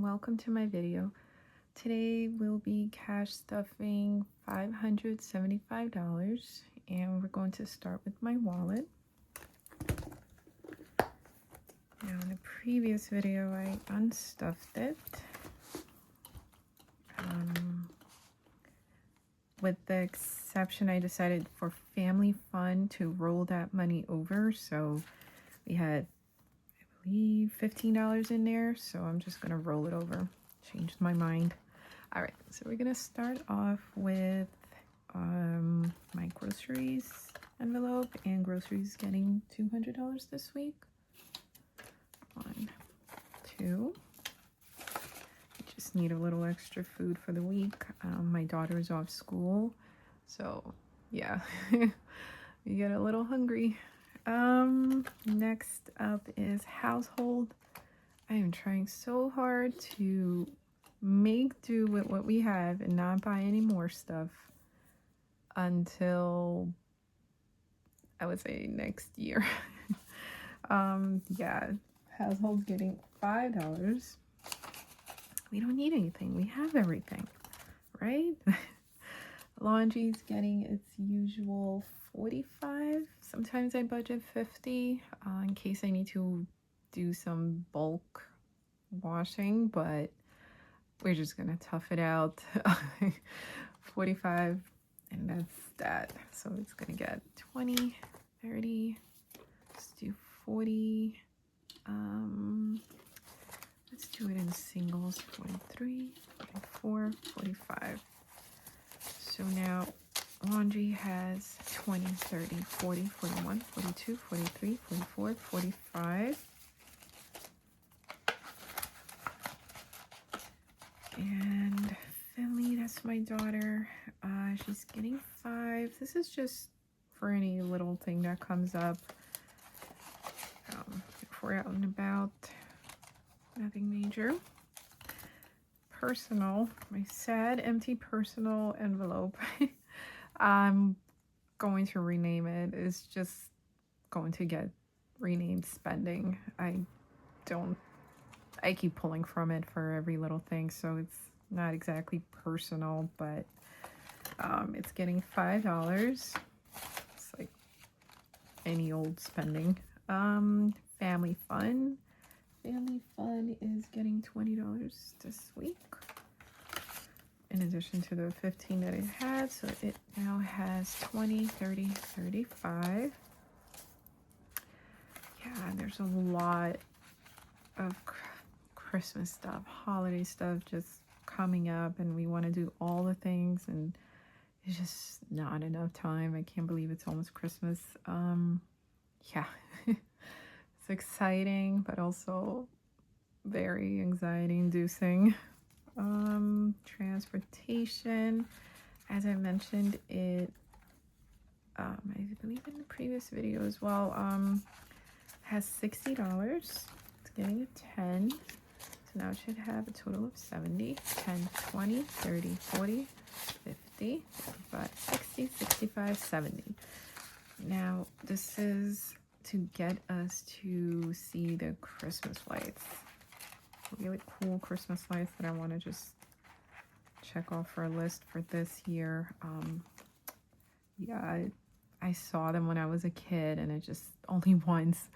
welcome to my video. Today we'll be cash stuffing $575 and we're going to start with my wallet. Now in the previous video I unstuffed it with the exception I decided for family fun to roll that money over, so we had leave $15 in there, so I'm just gonna roll it over. Changed my mind. All right, so we're gonna start off with my groceries envelope, and groceries getting $200 this week. 1, 2. I just need a little extra food for the week. My daughter's off school, so yeah, you get a little hungry. Next up is household. I am trying so hard to make do with what we have and not buy any more stuff until I would say next year. Yeah, household getting $5. We don't need anything. We have everything, right? Laundry's getting its usual $45. Sometimes I budget $50 in case I need to do some bulk washing, but we're just gonna tough it out. $45, and that's that. So it's gonna get 20, 30. Let's do 40. Let's do it in singles. 43, 44, 45. So now laundry has 20, 30, 40, 41, 42, 43, 44, 45. And Finley, that's my daughter. She's getting 5. This is just for any little thing that comes up. If we're out and about, nothing major. Personal, my sad empty personal envelope. I'm going to rename it. It's just going to get renamed spending. I keep pulling from it for every little thing, so it's not exactly personal, but it's getting $5. It's like any old spending. Family fun. Family fun is getting $20 this week, in addition to the 15 that it had, so it now has 20, 30, 35. Yeah, there's a lot of Christmas stuff, holiday stuff just coming up, and we want to do all the things, and it's just not enough time. I can't believe it's almost Christmas. Yeah. It's exciting, but also very anxiety inducing. Transportation, as I mentioned it, I believe in the previous video as well, has $60. It's getting a 10, so now it should have a total of 70. 10, 20, 30, 40, 50, 55, 60, 65, 70. Now this is to get us to see the Christmas lights. Really cool Christmas lights that I want to just check off our list for this year. Yeah, I saw them when I was a kid, and it just only once,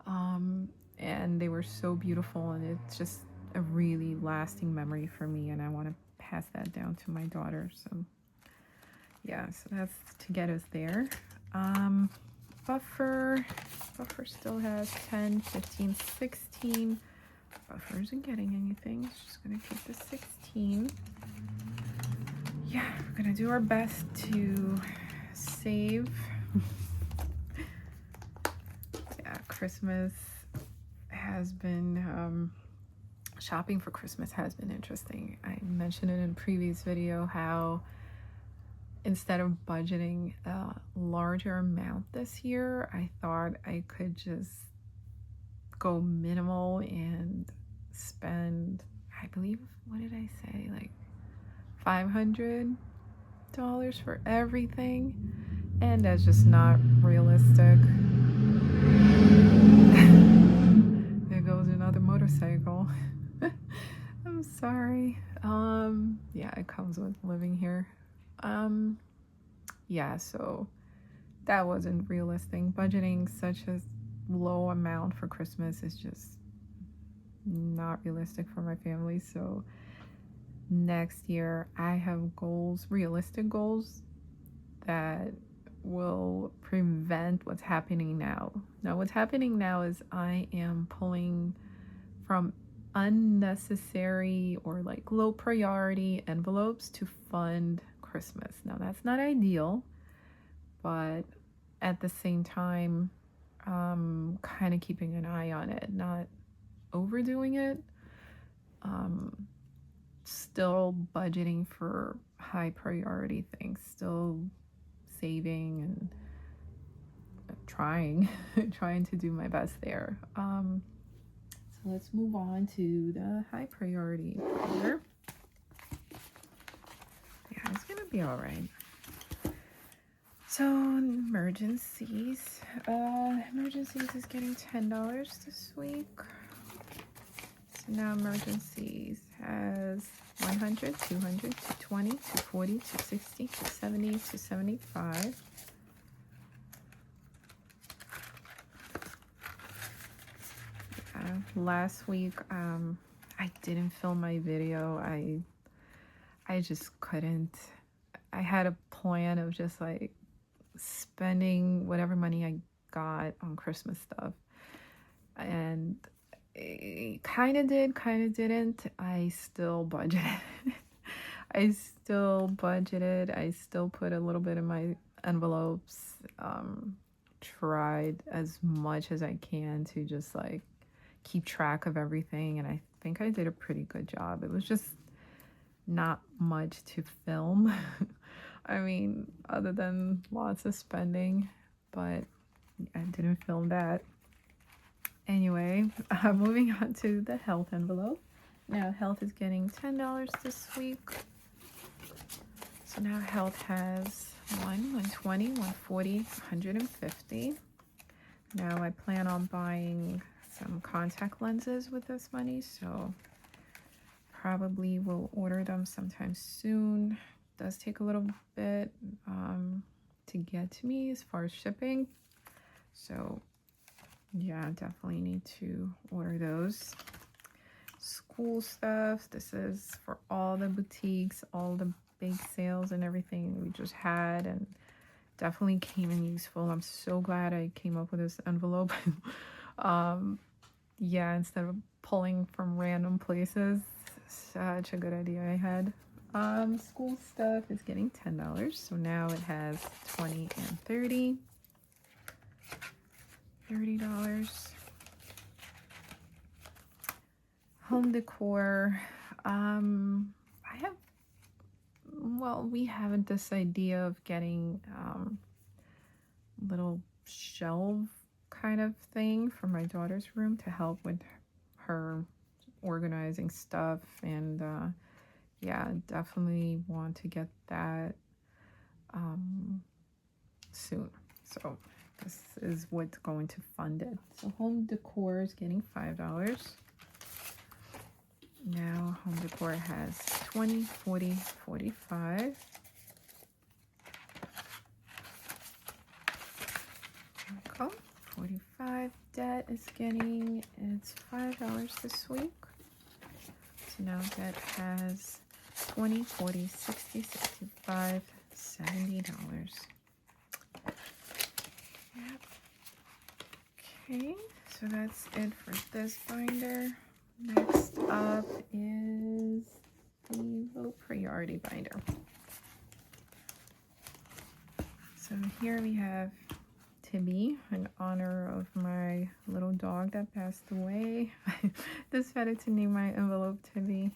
and they were so beautiful, and it's just a really lasting memory for me, and I want to pass that down to my daughter. So yeah, so that's to get us there. Buffer still has 10, 15, 16. Buffer isn't getting anything. It's just gonna keep the 16. Yeah, we're gonna do our best to save. Yeah, Christmas has been shopping for Christmas has been interesting. I mentioned it in a previous video how instead of budgeting a larger amount this year, I thought I could just go minimal and spend, I believe, what did I say, like $500 for everything, and that's just not realistic. There goes another motorcycle. I'm Sorry. Yeah, it comes with living here. Yeah, so that wasn't realistic. Budgeting such a low amount for Christmas is just not realistic for my family. So next year I have goals, realistic goals that will prevent what's happening now. Now, what's happening now is I am pulling from unnecessary or like low priority envelopes to fund Christmas. Now, that's not ideal, but at the same time, kind of keeping an eye on it, not overdoing it. Still budgeting for high priority things, still saving and trying trying to do my best there. So let's move on to the high priority binder. Yeah, it's gonna be all right. So emergencies. Emergencies is getting $10 this week. So now emergencies has 100, 200, 220, 240, 260, 270, 275. Last week, I didn't film my video. I just couldn't. I had a plan of just like spending whatever money I got on Christmas stuff, and it kind of did, kind of didn't. I still budgeted. I still budgeted. I still put a little bit in my envelopes. Tried as much as I can to just like keep track of everything, and I think I did a pretty good job. It was just not much to film. I mean, other than lots of spending, but I didn't film that. Anyway, moving on to the health envelope. Now health is getting $10 this week. So now health has 120, 140, 150. Now I plan on buying some contact lenses with this money, so probably will order them sometime soon. Does take a little bit to get to me as far as shipping, so yeah, definitely need to order those. School stuff. This is for all the boutiques, all the big sales and everything we just had, and definitely came in useful. I'm so glad I came up with this envelope. Yeah, instead of pulling from random places. Such a good idea I had. School stuff is getting $10, so now it has 20 and 30. $30. Home decor. We have this idea of getting little shelf kind of thing for my daughter's room to help with her organizing stuff, and yeah, definitely want to get that soon. So this is what's going to fund it. So home decor is getting $5. Now home decor has 20, 40, 45. There we go. 45. Debt is getting, it's $5 this week. So now debt has 20, 40, 60, 65, $70. Yep. Okay, so that's it for this binder. Next up is the low priority binder. So here we have Tibby in honor of my little dog that passed away. Decided to name my envelope Tibby.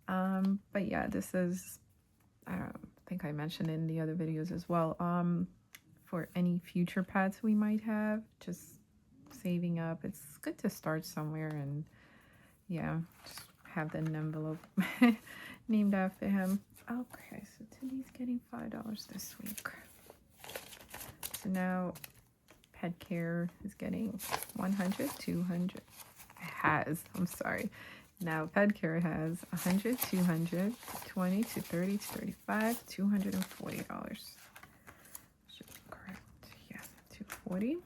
But yeah, this is, I think I mentioned in the other videos as well, for any future pets we might have, just saving up. It's good to start somewhere, and yeah, just have the envelope named after him. Okay, so Tibby's getting $5 this week. So now pet care is getting 100, 200. I'm sorry. Now Pedicure has 100, 200, 20 to 30 to 35, $240. Should be correct. Yeah, 240.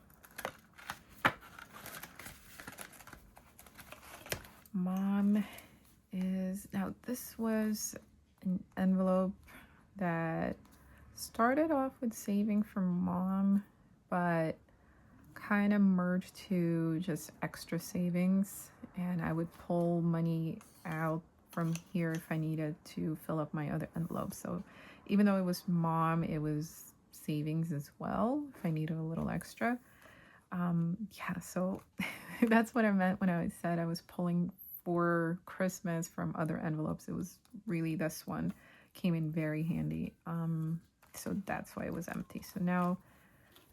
Mom is, now this was an envelope that started off with saving for mom, but kind of merged to just extra savings, and I would pull money out from here if I needed to fill up my other envelopes. So even though it was mom, it was savings as well if I needed a little extra. Yeah, so that's what I meant when I said I was pulling for Christmas from other envelopes. It was really this one came in very handy. So that's why it was empty. So now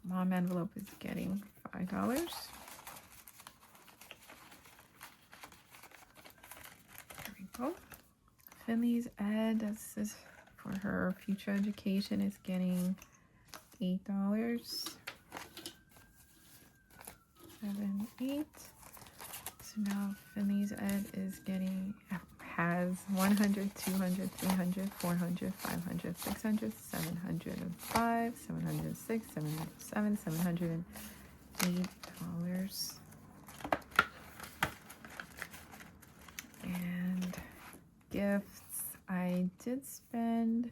mom envelope is getting $5. There we go. Finley's Ed, this is for her future education, is getting $8. 7, 8. So now Finley's Ed is getting, has 100, 200, 300, 400, 500, 600, 705, 706, 707, $708. And gifts, I did spend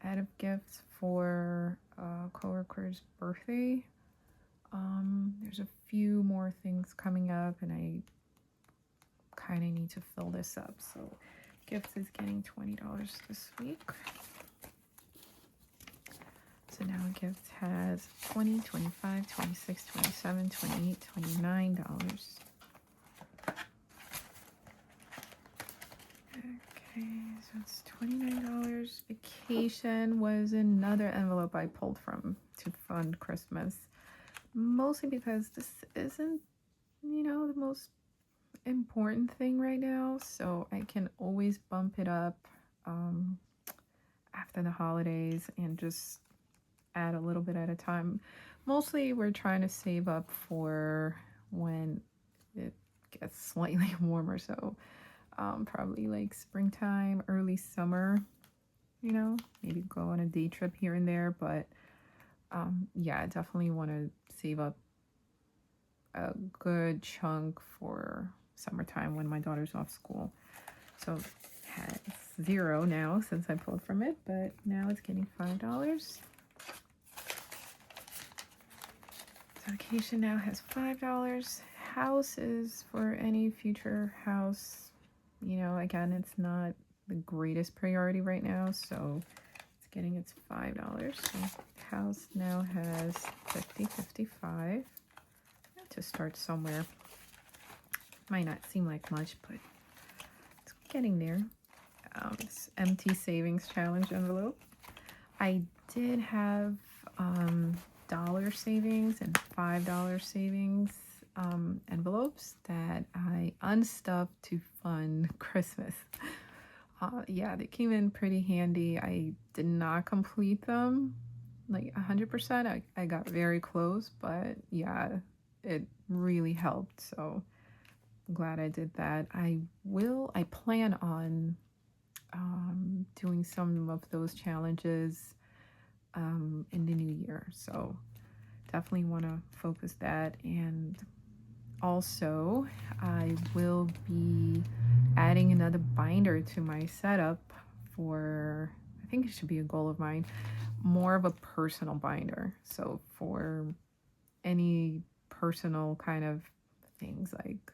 out of gifts for a coworker's birthday. There's a few more things coming up, and I kind of need to fill this up. So gifts is getting $20 this week. So now gifts has 20, 25, 26, 27, 28, $29. Okay, so it's $29. Vacation was another envelope I pulled from to fund Christmas. Mostly because this isn't, the most important thing right now. So I can always bump it up after the holidays and just add a little bit at a time. Mostly we're trying to save up for when it gets slightly warmer. So probably like springtime, early summer, maybe go on a day trip here and there. But yeah, I definitely want to save up a good chunk for summertime when my daughter's off school. So has 0 now since I pulled from it, but now it's getting $5. So vacation now has $5. House is for any future house. Again, it's not the greatest priority right now, so it's getting its $5. So house now has 50, 55 to start somewhere. Might not seem like much, but it's getting there. This empty savings challenge envelope. I did have dollar savings and $5 savings envelopes that I unstuffed to fund Christmas. Yeah, they came in pretty handy. I did not complete them like 100%. I got very close, but yeah, it really helped. So I'm glad I did that. I plan on doing some of those challenges in the new year. So definitely want to focus that. And also I will be adding another binder to my setup for, I think it should be a goal of mine, more of a personal binder. So for any personal kind of things like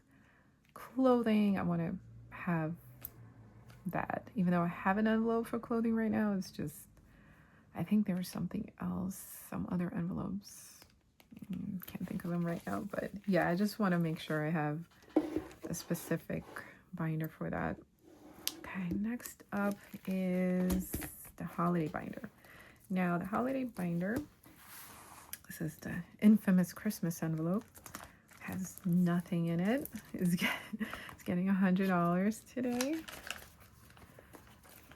clothing, I want to have that. Even though I have an envelope for clothing right now, it's just, I think there was something else, some other envelopes. Can't think of them right now, but yeah, I just want to make sure I have a specific binder for that. Okay, next up is the holiday binder. Now the holiday binder, this is the infamous Christmas envelope, has nothing in it. It's getting $100 today.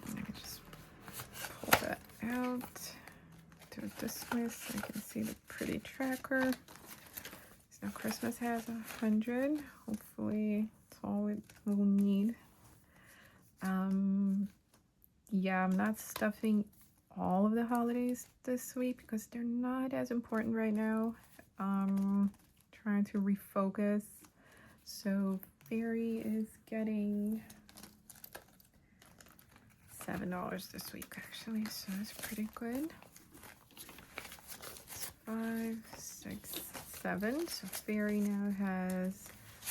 I can just pull that out, do it this way so I can see the pretty tracker. So Christmas has 100. Hopefully it's all it will need yeah, I'm not stuffing all of the holidays this week because they're not as important right now. Trying to refocus. So Fairy is getting $7 this week actually, so that's pretty good. It's 5, 6, 7. So Fairy now has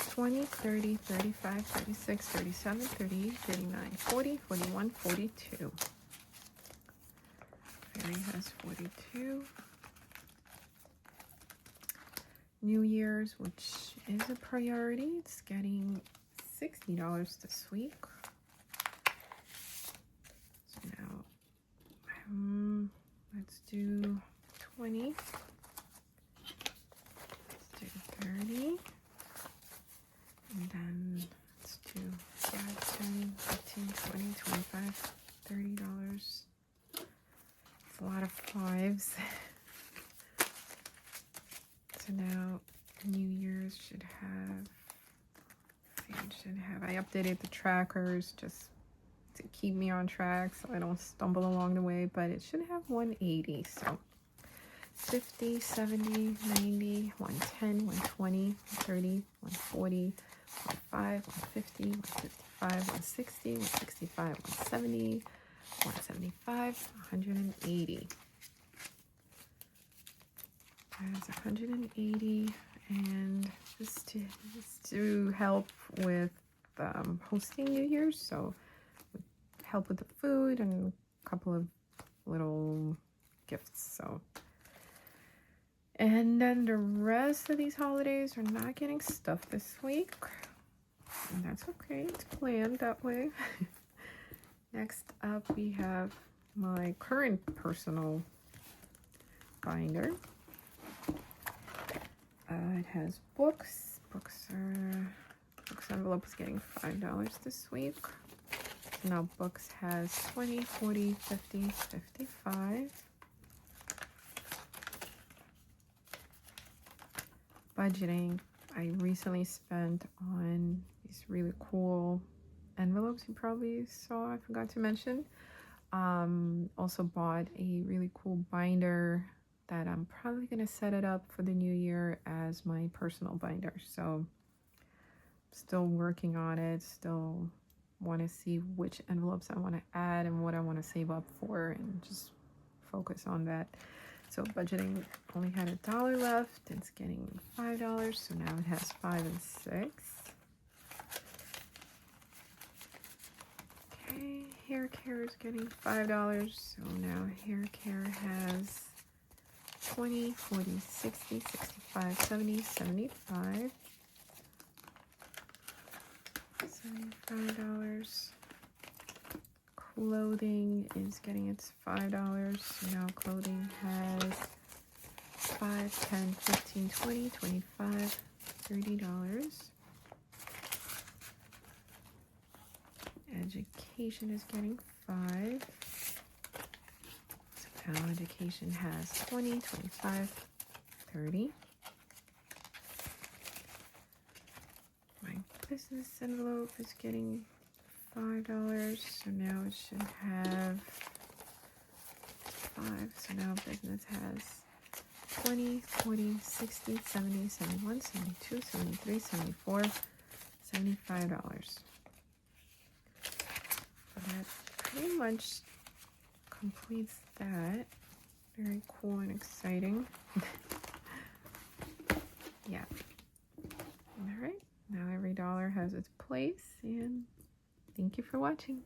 20, 30, 35, 36, 37, 38, 39, 40, 41, 42. Fairy has 42. New Year's, which is a priority, it's getting $60 this week. So now, let's do 20. Let's do 30. And then let's do 5, 10, 15, 20, 25, $30. It's a lot of fives. So now New Year's should have, I updated the trackers just to keep me on track so I don't stumble along the way, but it should have 180. So 50, 70, 90, 110, 120, 130, 140, 105, 150, 155, 160, 165, 170, 175, 180. That's 180, and just to help with hosting New Year's, so help with the food and a couple of little gifts. So, and then the rest of these holidays are not getting stuff this week, and that's okay. It's planned that way. Next up, we have my current personal binder. It has books. Books envelope is getting $5 this week. So now books has 20, 40, 50, 55. Budgeting. I recently spent on these really cool envelopes you probably saw. I forgot to mention. Also bought a really cool binder that I'm probably going to set it up for the new year as my personal binder. So still working on it, still want to see which envelopes I want to add and what I want to save up for and just focus on that. So budgeting only had $1 left. It's getting $5, so now it has 5 and 6. Okay, hair care is getting $5, so now hair care has 20, 40, 60, 65, 70, 75. $75. Clothing is getting its $5. So now clothing has 5, 10, 15, 20, 25, $30. Education is getting 5. Now education has 20, 25, 30. My business envelope is getting $5, so now it should have 5. So now business has 20, 40, 60, 70, 71, 72, 73, 74, $75. So that pretty much completes that. Very cool and exciting. Yeah. All right. Now every dollar has its place, and thank you for watching.